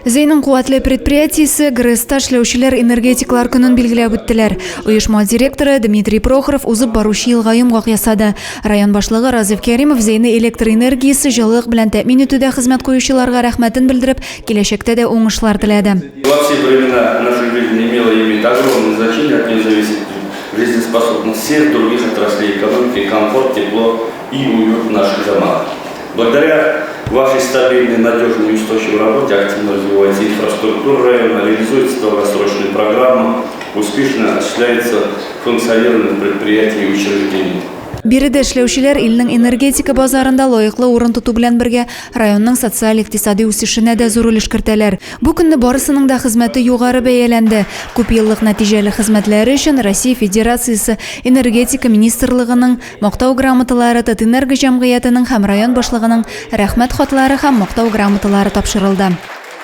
Зейнің қуатлы предприятиясы ГРЭС-та эшләүчеләр энергетиклар көнен билгеләп үттеләр. Оешма директоры Дмитрий Прохоров узып баручы елга йомгак ясады. Район башлыгы Разиф Кәримов Зейны электр энергиясы җылылык белән тәэмин итүдә хезмәт куючыларга рәхмәтен белдереп, киләчәктә дә уңышлар теләде. Во все времена наша жизнь имела и имеет огромное значение, от нее зависит жизнеспособность всех других отраслей экономики, комфорт, тепло и уют наших домов. Благодаря вашей стабильной, надежной и устойчивой работе активно развивается инфраструктура района, реализуется долгосрочная программа, успешно осуществляется функционирование предприятий и учреждений. Биредә эшләүчеләр илнең энергетика базарында лаеклы урын тоту белән бергә районның социаль-икътисади үсешенә дә зур өлеш кертәләр. Бу көнне барысының да хезмәте югары бәяләнде. Күп еллык нәтиҗәле хезмәтләре өчен Россия Федерациясе энергетика министрлыгының мактау грамоталары, Татэнерго җәмгыятенең һәм район башлыгының рәхмәт хатлары һәм мактау грамоталары тапшырылды.